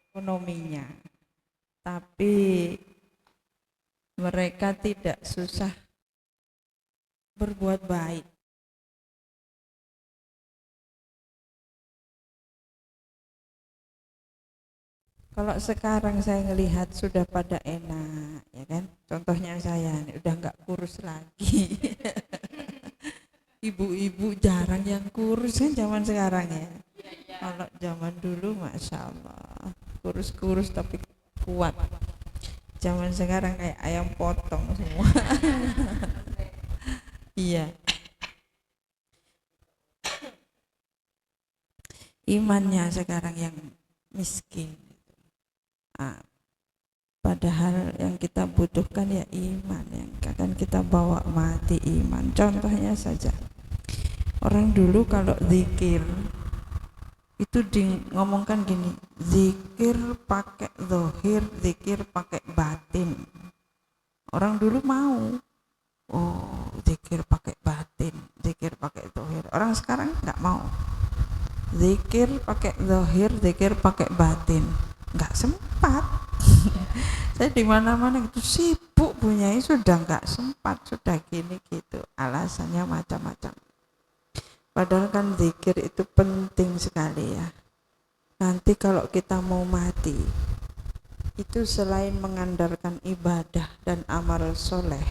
ekonominya, tapi mereka tidak susah berbuat baik. Kalau sekarang saya ngelihat sudah pada enak, ya kan? Contohnya saya nih, udah nggak kurus lagi. Ibu-ibu jarang yang kurus kan zaman sekarang ya. Kalau zaman dulu, masya Allah, kurus-kurus tapi kuat. Zaman sekarang kayak ayam potong semua. Iya, imannya sekarang yang miskin. Ah, padahal yang kita butuhkan ya iman, yang akan kita bawa mati iman. Contohnya saja, orang dulu kalau zikir itu ngomongkan gini, zikir pakai zahir, zikir pakai batin. Orang dulu mau, oh zikir pakai batin, zikir pakai zahir. Orang sekarang nggak mau, zikir pakai zahir, zikir pakai batin. Nggak sempat. Saya di mana-mana itu sibuk punyai, sudah nggak sempat, sudah gini gitu. Alasannya macam-macam. Padahal kan zikir itu penting sekali ya. Nanti kalau kita mau mati, itu selain mengandalkan ibadah dan amal soleh,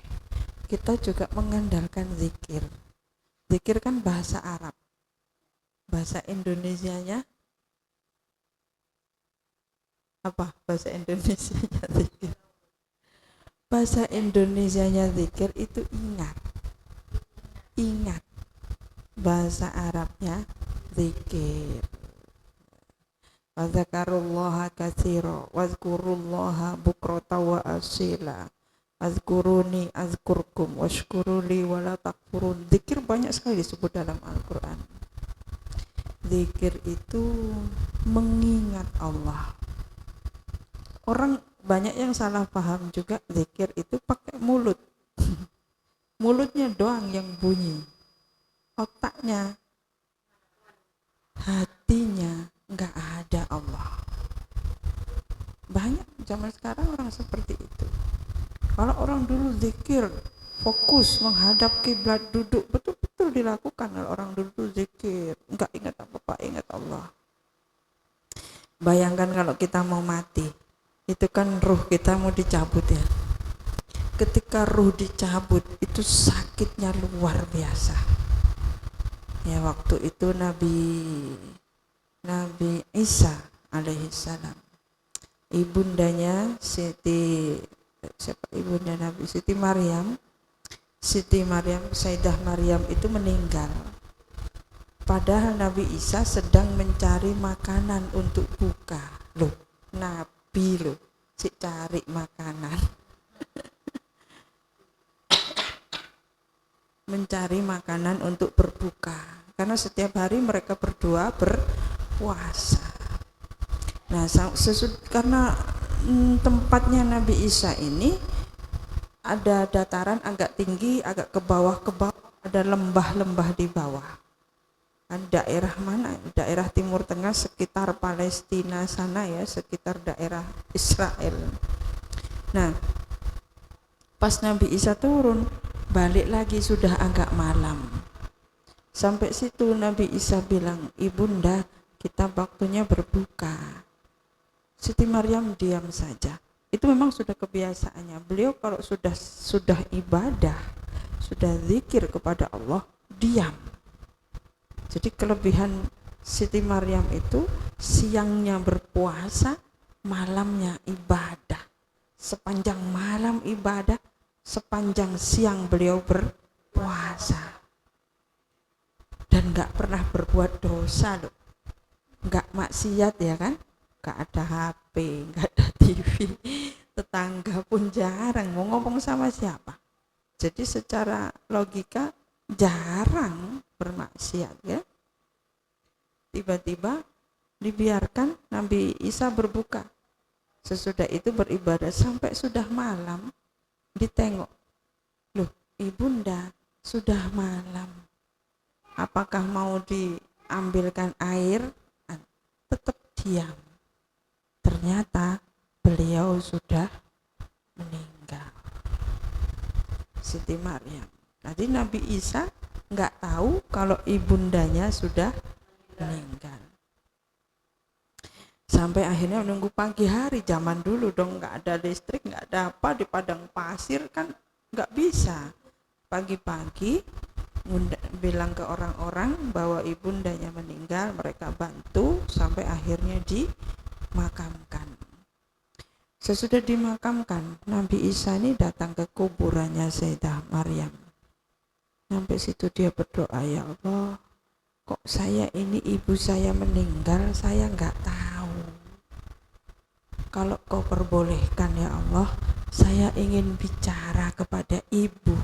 kita juga mengandalkan zikir. Zikir kan bahasa Arab. Bahasa Indonesianya apa? Bahasa Indonesianya zikir. Bahasa Indonesianya zikir itu ingat. Ingat. Bahasa Arabnya zikir. Wadzakarullaha katsira wazkurullaha bukrata wa asila azkuruni azkurkum washkuruli wala takfurun. Zikir banyak sekali disebut dalam Al-Quran. Zikir itu mengingat Allah. Orang banyak yang salah paham juga, zikir itu pakai mulut. Mulutnya doang yang bunyi, otaknya, hatinya nggak ada Allah. Banyak zaman sekarang orang seperti itu. Kalau orang dulu zikir, fokus menghadap kiblat, duduk, betul-betul dilakukan. Kalau orang dulu zikir, nggak ingat apa-apa, ingat Allah. Bayangkan kalau kita mau mati, itu kan ruh kita mau dicabut ya. Ketika ruh dicabut, itu sakitnya luar biasa. Ya waktu itu Nabi Isa alaihissalam, ibundanya ibunda Nabi Siti Maryam, Sayyidah Maryam itu meninggal. Padahal Nabi Isa sedang mencari makanan untuk buka. Loh, Nabi loh, si cari makanan. Mencari makanan untuk berbuka. Karena setiap hari mereka berdua berpuasa. Nah, karena tempatnya Nabi Isa ini ada dataran agak tinggi, agak ke bawah, ada lembah-lembah di bawah. Daerah mana? Daerah Timur Tengah sekitar Palestina sana ya, sekitar daerah Israel. Nah, pas Nabi Isa turun, balik lagi sudah agak malam. Sampai situ Nabi Isa bilang, ibunda, kita waktunya berbuka. Siti Maryam diam saja. Itu memang sudah kebiasaannya. Beliau kalau sudah ibadah, sudah zikir kepada Allah, diam. Jadi kelebihan Siti Maryam itu siangnya berpuasa, malamnya ibadah. Sepanjang malam ibadah, sepanjang siang beliau berpuasa. Dan gak pernah berbuat dosa loh. Gak maksiat ya kan? Gak ada HP, gak ada TV. Tetangga pun jarang, mau ngomong sama siapa? Jadi secara logika jarang bermaksiat ya. Tiba-tiba dibiarkan Nabi Isa berbuka. Sesudah itu beribadah sampai sudah malam. Ditengok, loh ibunda sudah malam, apakah mau diambilkan air? Tetap diam. Ternyata ternyata beliau sudah meninggal. Siti Maryam. Jadi Nabi Isa nggak tahu kalau ibundanya sudah meninggal. Sampai akhirnya menunggu pagi hari, zaman dulu dong, nggak ada listrik, nggak ada apa, di padang pasir kan nggak bisa. Pagi-pagi bilang ke orang-orang bahwa ibundanya meninggal, mereka bantu sampai akhirnya dimakamkan. Sesudah dimakamkan, Nabi Isa ini datang ke kuburannya Sayyidah Maryam. Sampai situ dia berdoa, ya Allah, kok saya ini ibu saya meninggal, saya nggak tahu. Kalau kau perbolehkan ya Allah, saya ingin bicara kepada ibu.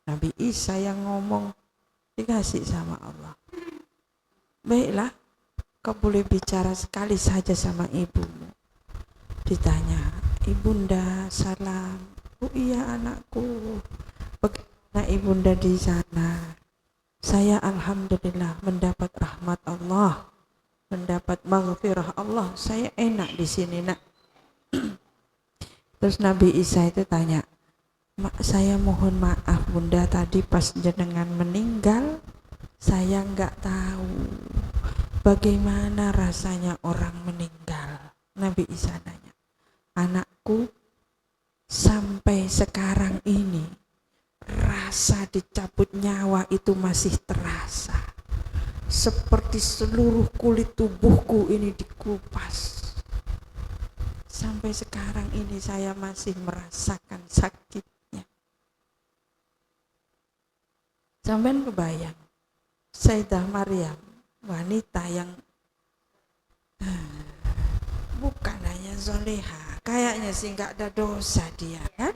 Nabi Isa yang ngomong, dikasih sama Allah. Baiklah, kau boleh bicara sekali saja sama ibumu. Ditanya, ibunda salam. Oh iya anakku, bagaimana ibunda di sana? Saya alhamdulillah mendapat rahmat Allah, mendapat maghfirah Allah. Saya enak di sini nak. Terus Nabi Isa itu tanya, saya mohon maaf bunda, tadi pas jenengan meninggal saya nggak tahu bagaimana rasanya orang meninggal. Nabi Isa nanya, anakku, sampai sekarang ini rasa dicabut nyawa itu masih terasa, seperti seluruh kulit tubuhku ini dikupas. Sampai sekarang ini saya masih merasakan sakitnya. Sampean kebayang Sayyidah Maryam, wanita yang bukan hanya zoleha, kayaknya sih nggak ada dosa dia kan.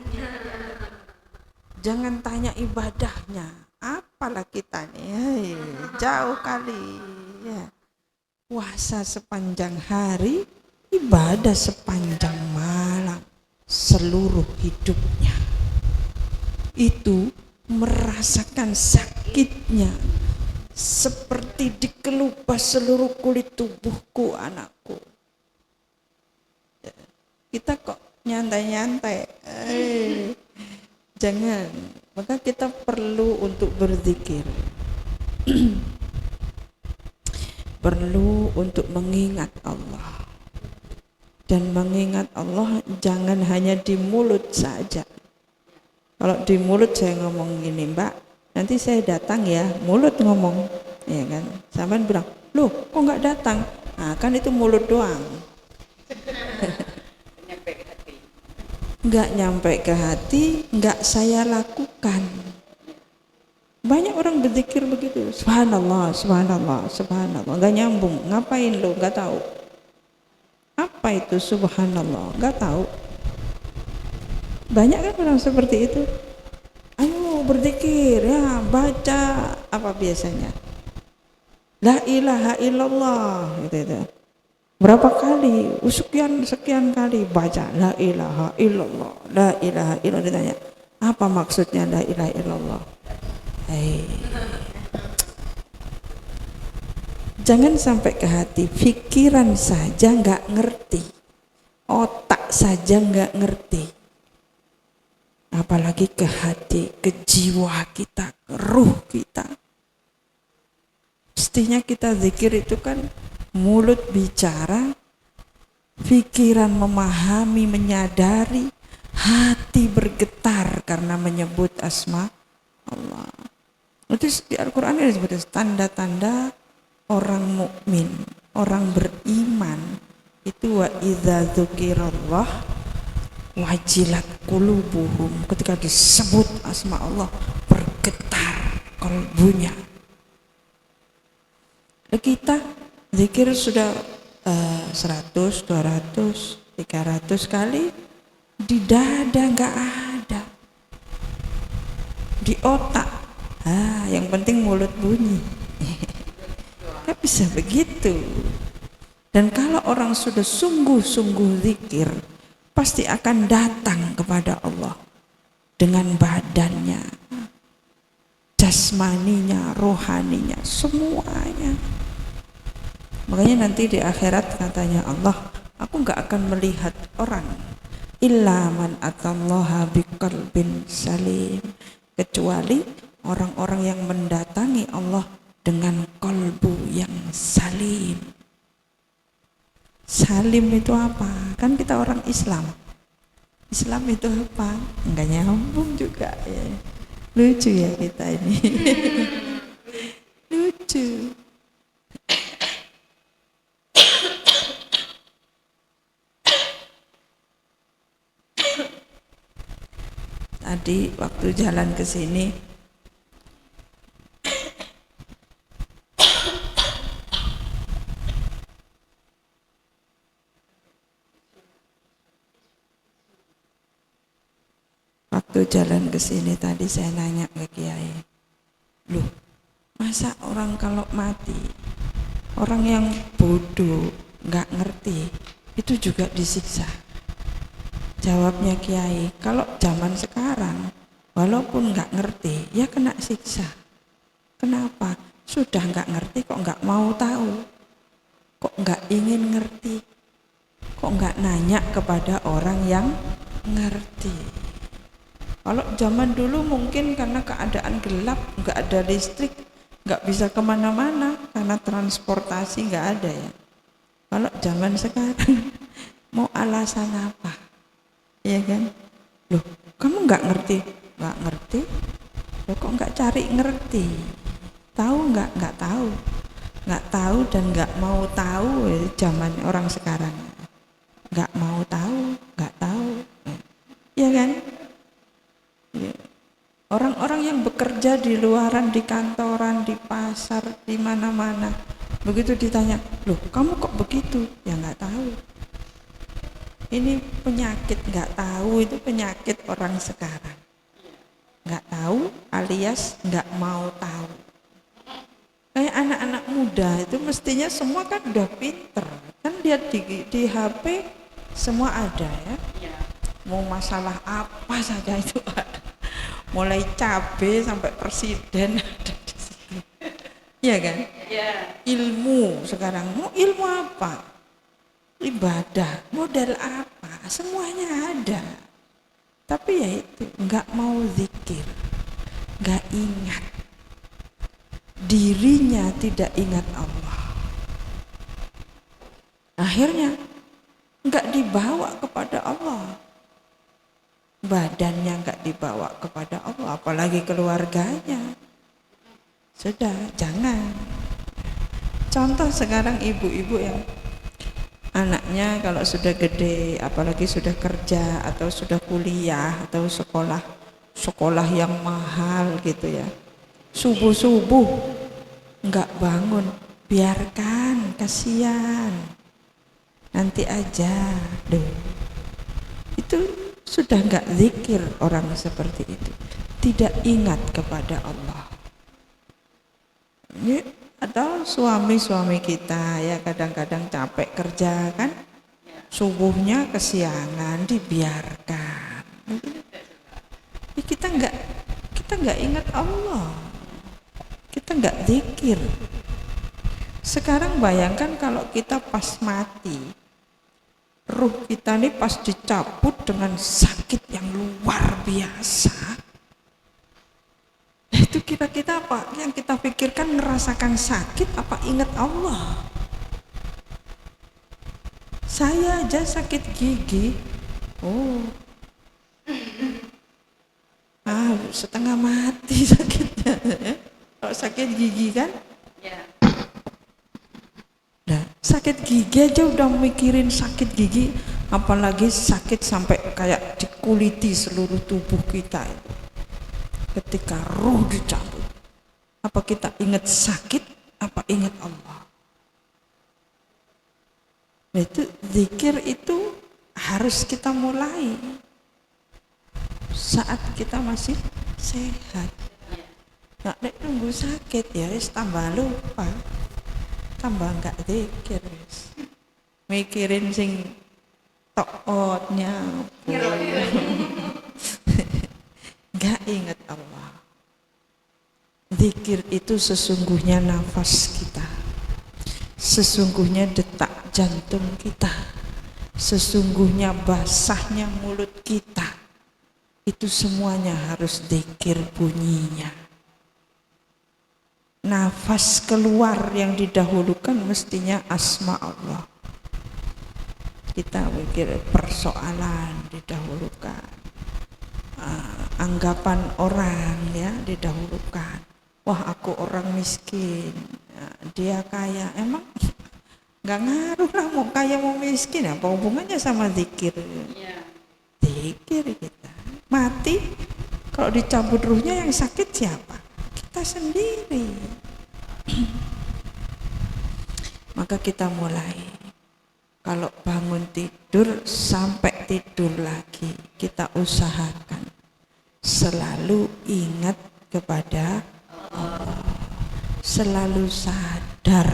Jangan tanya ibadahnya, apalah kita nih, jauh kali ya. Puasa sepanjang hari, ibadah sepanjang malam, seluruh hidupnya itu merasakan sakitnya seperti dikelupas seluruh kulit tubuhku anakku. Kita kok nyantai-nyantai, jangan. Maka kita perlu untuk berzikir, perlu untuk mengingat Allah. Dan mengingat Allah jangan hanya di mulut saja. Kalau di mulut saya ngomong gini, Mbak, nanti saya datang ya, mulut ngomong, ya kan? Sampean bilang, loh kok nggak datang? Nah, kan itu mulut doang. Nggak nyampe ke hati, nggak saya lakukan. Banyak orang berzikir begitu, subhanallah, subhanallah, subhanallah, nggak nyambung. Ngapain lo? Nggak tahu. Apa itu subhanallah? Nggak tahu. Banyak kan orang seperti itu. Ayo berzikir ya, baca apa biasanya? La ilaha illallah gitu. Berapa kali? Sekian kali baca la ilaha illallah, la ilaha illallah. Ditanya, apa maksudnya la ilaha illallah? Jangan sampai ke hati, pikiran saja nggak ngerti, otak saja nggak ngerti, apalagi ke hati, ke jiwa kita, ke ruh kita. Mestinya kita zikir itu kan mulut bicara, pikiran memahami, menyadari, hati bergetar karena menyebut asma Allah. Itu di Al-Quran ada disebut tanda-tanda orang mukmin, orang beriman itu wa idza dzukirallah wajilat qulubuhum, ketika disebut asma Allah bergetar kalbunya. Kita zikir sudah 100, 200, 300 kali, di dada nggak ada, di otak yang penting mulut bunyi. Nggak bisa begitu. Dan kalau orang sudah sungguh-sungguh zikir, pasti akan datang kepada Allah dengan badannya, jasmaninya, rohaninya, semuanya. Makanya nanti di akhirat katanya Allah, aku nggak akan melihat orang illa man atallaha biqalbin salim, kecuali orang-orang yang mendatangi Allah dengan kalbu yang salim. Salim itu apa? Kan kita orang Islam. Islam itu apa? Enggak nyambung juga ya. Lucu ya kita ini. Lucu. Tadi waktu jalan ke sini tadi saya nanya ke Kiai, loh masa orang kalau mati, orang yang bodoh nggak ngerti itu juga disiksa? Jawabnya Kiai, kalau zaman sekarang walaupun nggak ngerti ya kena siksa. Kenapa? Sudah nggak ngerti kok nggak mau tahu, kok nggak ingin ngerti, kok nggak nanya kepada orang yang ngerti. Kalau zaman dulu mungkin karena keadaan gelap, nggak ada listrik, nggak bisa kemana-mana karena transportasi nggak ada ya. Kalau zaman sekarang mau alasan apa? Ya kan? Loh, kamu nggak ngerti? Nggak ngerti? Loh, kok nggak cari ngerti? Tahu nggak? Nggak tahu. Nggak tahu dan nggak mau tahu. Zaman orang sekarang nggak mau tahu, nggak tahu. Ya kan? Ya. Orang-orang yang bekerja di luaran, di kantoran, di pasar, di mana-mana, begitu ditanya, loh kamu kok begitu? Ya nggak tahu. Ini penyakit nggak tahu, itu penyakit orang sekarang. Nggak tahu alias nggak mau tahu. Kayak anak-anak muda itu mestinya semua kan udah pinter, kan dia di HP semua ada ya. Mau masalah apa saja itu ada. Mulai cabe sampai presiden ada di situ. Iya kan? Ilmu sekarang, mau ilmu apa? Ibadah, modal apa, semuanya ada. Tapi ya itu, nggak mau zikir, nggak ingat. Dirinya tidak ingat Allah. Akhirnya nggak dibawa kepada Allah. Badannya nggak dibawa kepada Allah, apalagi keluarganya. Sudah, jangan. Contoh sekarang ibu-ibu yang anaknya kalau sudah gede, apalagi sudah kerja atau sudah kuliah atau sekolah yang mahal gitu ya, subuh nggak bangun, biarkan, kasihan, nanti aja. Itu sudah nggak zikir orang seperti itu, tidak ingat kepada Allah. Ini atau suami-suami kita ya kadang-kadang capek kerja kan, subuhnya kesiangan, dibiarkan. Ya, kita nggak ingat Allah, kita nggak zikir. Sekarang bayangkan kalau kita pas mati, ruh kita ini pas dicabut dengan sakit yang luar biasa. Itu kita apa? Yang kita pikirkan ngerasakan sakit apa ingat Allah? Saya aja sakit gigi, setengah mati sakitnya. Kalau sakit gigi kan? Nah, sakit gigi aja udah mikirin sakit gigi, apalagi sakit sampai kayak dikuliti seluruh tubuh kita itu. Ketika ruh dicabut, apa kita ingat sakit, apa ingat Allah? Nah, itu zikir itu harus kita mulai saat kita masih sehat. Nggak nunggu sakit ya, tambah lupa, tambah nggak zikir, mikirin sing tootnya. Gak ingat Allah. Zikir itu sesungguhnya nafas kita. sesungguhnya detak jantung kita, sesungguhnya basahnya mulut kita, itu semuanya harus dzikir bunyinya. Nafas keluar yang didahulukan mestinya asma Allah. Kita pikir persoalan didahulukan, anggapan orang ya didahulukan. Wah, aku orang miskin, dia kaya. Emang nggak ngaruh lah, mau kaya mau miskin, apa hubungannya sama zikir? Zikir kita mati, kalau dicabut ruhnya yang sakit siapa? Kita sendiri. Maka kita mulai, kalau bangun tidur sampai tidur lagi, kita usahakan selalu ingat kepada Allah, selalu sadar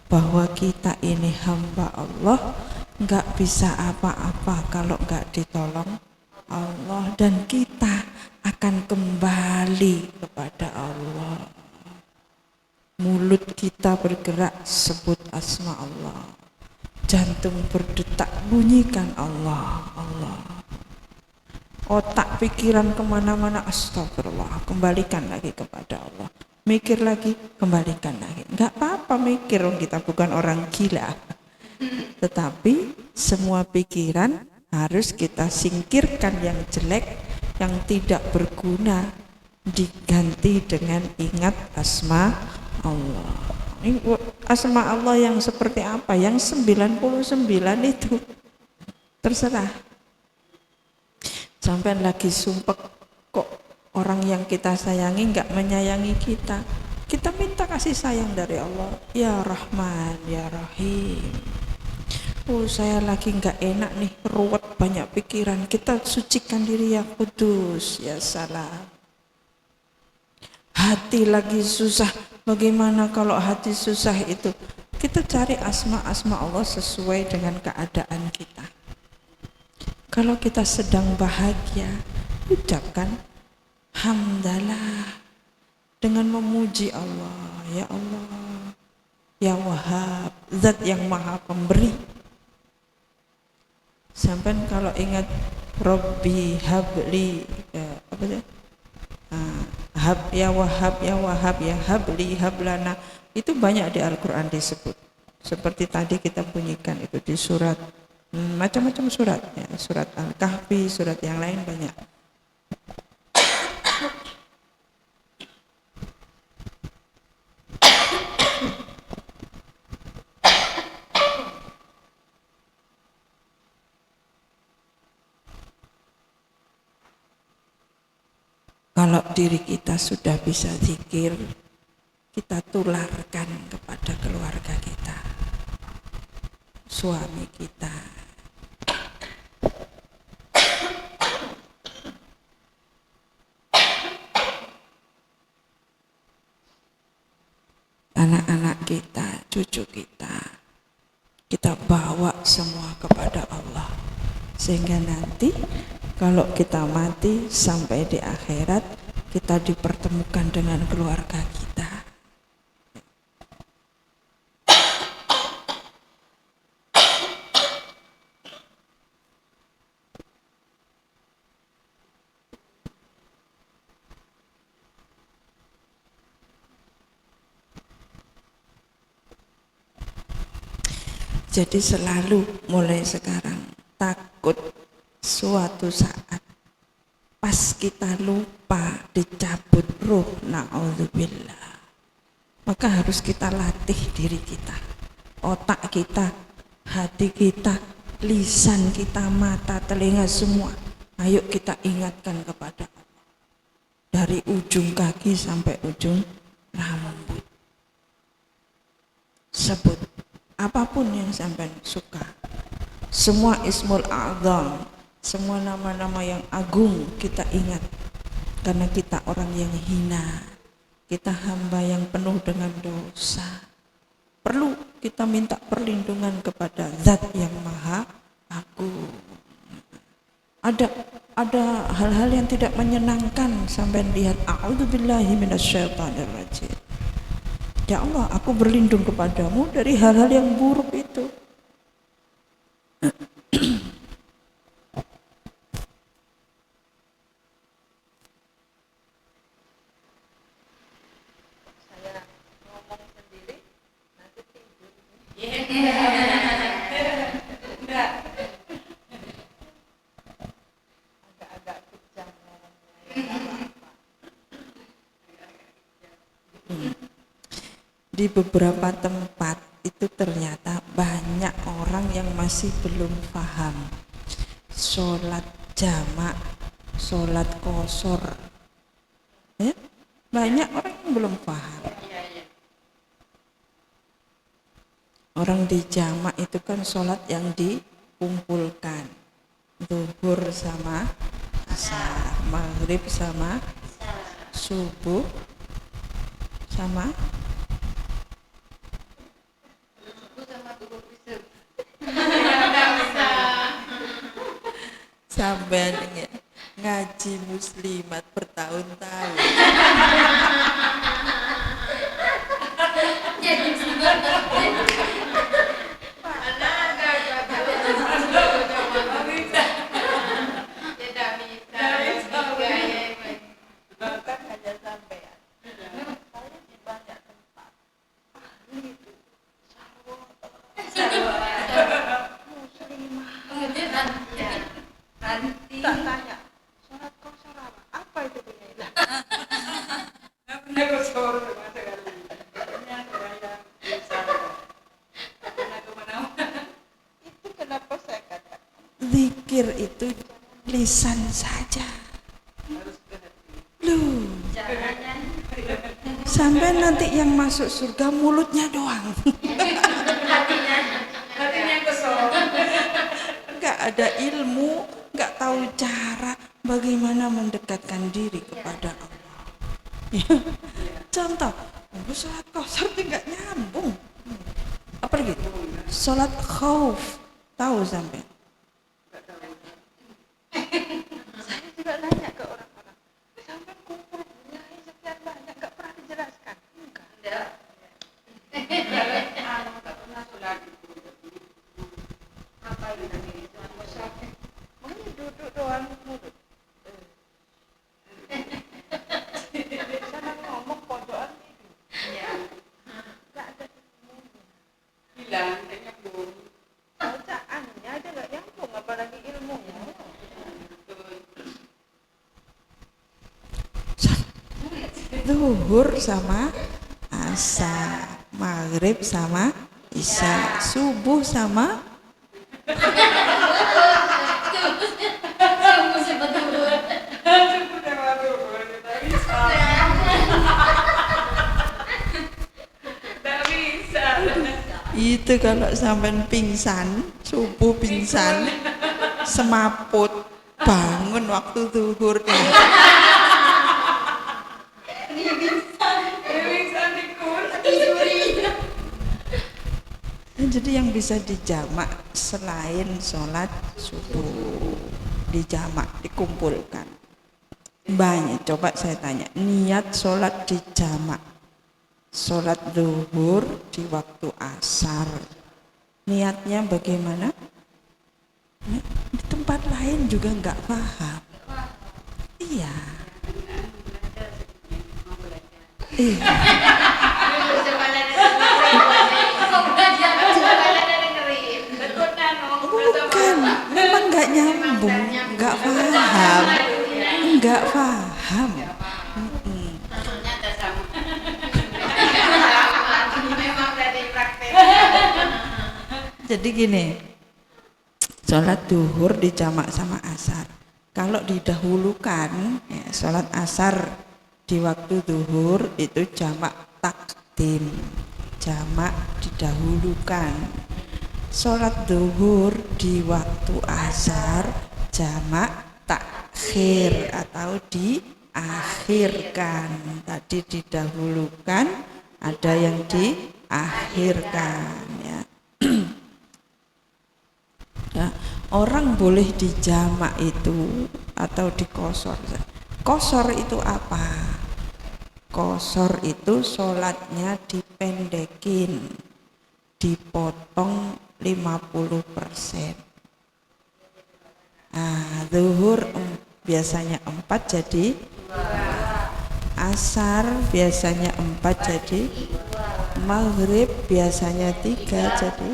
bahwa kita ini hamba Allah, nggak bisa apa-apa kalau nggak ditolong Allah, dan kita akan kembali kepada Allah. Mulut kita bergerak, sebut asma Allah. Jantung berdetak, bunyikan Allah, Allah. Otak pikiran kemana-mana, astagfirullah, kembalikan lagi kepada Allah. Mikir lagi, kembalikan lagi. Enggak apa-apa mikir, kita bukan orang gila. Tetapi semua pikiran harus kita singkirkan yang jelek, yang tidak berguna, diganti dengan ingat asma Allah. Ini asma Allah yang seperti apa? Yang 99 itu terserah. Sampai lagi sumpek, kok orang yang kita sayangi nggak menyayangi kita, kita minta kasih sayang dari Allah. Ya Rahman, Ya Rahim. Saya lagi nggak enak nih, ruwet, banyak pikiran. Kita sucikan diri, Ya Kudus, Ya Salam. Hati lagi susah, bagaimana kalau hati susah itu? Kita cari asma-asma Allah sesuai dengan keadaan kita. Kalau kita sedang bahagia, ucapkan hamdalah dengan memuji Allah. Ya Allah, Ya Wahhab, Zat yang Maha Pemberi. Sampai kalau ingat Robbi habli, apa sih? Hab ya Wahhab, Ya Wahhab, Ya habli, hablana, itu banyak di Al-Quran disebut. Seperti tadi kita bunyikan itu di surat, macam-macam surat ya, surat Al-Kahfi, surat yang lain banyak. Kalau diri kita sudah bisa zikir, kita tularkan kepada keluarga kita, suami kita, anak-anak kita, cucu kita. Kita bawa semua kepada Allah, sehingga nanti kalau kita mati sampai di akhirat, kita dipertemukan dengan keluarga kita. Jadi selalu mulai sekarang takut suatu saat pas kita lupa dicabut ruh, na'udzubillah, maka harus kita latih diri kita, otak kita, hati kita, lisan kita, mata, telinga, semua. Ayo kita ingatkan kepada Allah dari ujung kaki sampai ujung rambut. Sebut apapun yang sampai suka, semua ismul a'zam, semua nama-nama yang agung kita ingat, karena kita orang yang hina, kita hamba yang penuh dengan dosa. Perlu kita minta perlindungan kepada Zat yang Maha Agung. Ada hal-hal yang tidak menyenangkan sampai lihat, a'udzubillahi minasyaitonirrajim. Ya Allah, aku berlindung kepadamu dari hal-hal yang buruk itu. Saya ngomong sendiri nanti tidur. Enggak. Agak-agak kejam Di beberapa tempat itu ternyata banyak orang yang masih belum paham sholat jamak, sholat qashar. Ya? Banyak orang yang belum paham. Orang di jamak itu kan sholat yang dikumpulkan, zuhur sama asar, maghrib sama subuh sama sampai ngaji muslimat bertahun-tahun. bukan hanya sampean. Saya di banyak tempat ahli itu muslimah. Tak tanya sholat qashar apa itu punya? Itu kenapa saya katakan Zikir itu lisan saja. Loh, sampai nanti yang masuk surga mulutnya doang. Enggak ada ilmu, enggak tahu cara bagaimana mendekatkan diri kepada Allah. Ya. Contoh, sholat qashar itu enggak nyambung. Apalagi sholat khauf, tahu sampai? saya juga nanya ke orang-orang sampai kumpul nyai sekian banyak nggak pernah dijelaskan enggak pernah sholat apa itu makanya duduk doang mulut sana ngomong pojokan tidur nggak ada ilmunya hilang nyambung bacaannya aja nggak nyambung apalagi ilmunya. Zuhur sama asar, maghrib sama isya, subuh sama itu. Kalau sampai pingsan, subuh pingsan, semaput, bangun waktu zuhur nih. Jadi yang bisa dijamak selain sholat subuh, dijamak, dikumpulkan banyak. Coba saya tanya, niat sholat dijamak, sholat zuhur di waktu asar, niatnya bagaimana? Di tempat lain juga nggak paham. Iya. Bukan, memang nggak nyambung, nggak paham. Jadi gini, sholat duhur dijamak sama asar. Kalau didahulukan, ya, sholat asar di waktu duhur itu jamak takdim, jamak didahulukan. Sholat duhur di waktu asar jamak takhir atau diakhirkan. Tadi didahulukan, ada yang diakhirkan, ya. Ya, orang boleh dijamak itu atau di qashar. Qashar itu apa? Qashar itu sholatnya dipendekin, dipotong 50%. Zuhur biasanya 4 jadi asar biasanya 4 jadi maghrib biasanya 3 jadi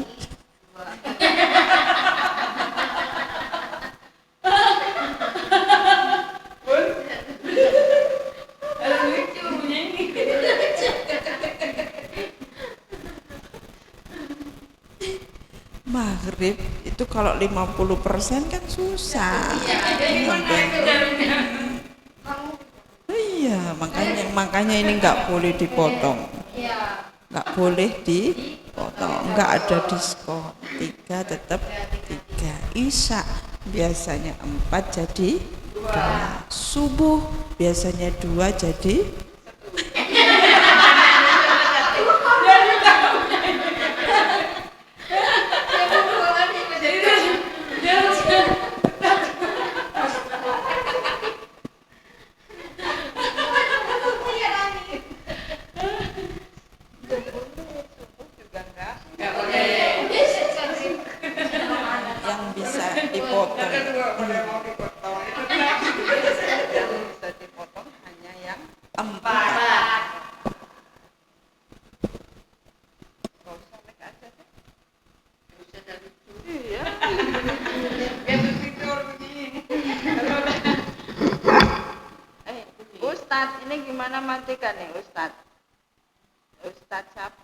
maghrib itu kalau 50% kan susah. Iya, makanya ini nggak boleh dipotong. Nggak boleh dipotong, nggak ada diskon. 3 tetap 3. Isya biasanya 4 jadi 2. Subuh biasanya 2 jadi yang bisa dipotong. Yang bisa dipotong hanya yang 4. Iya. Ustadz, ini gimana matikan nih Ustadz? Ustadz siapa?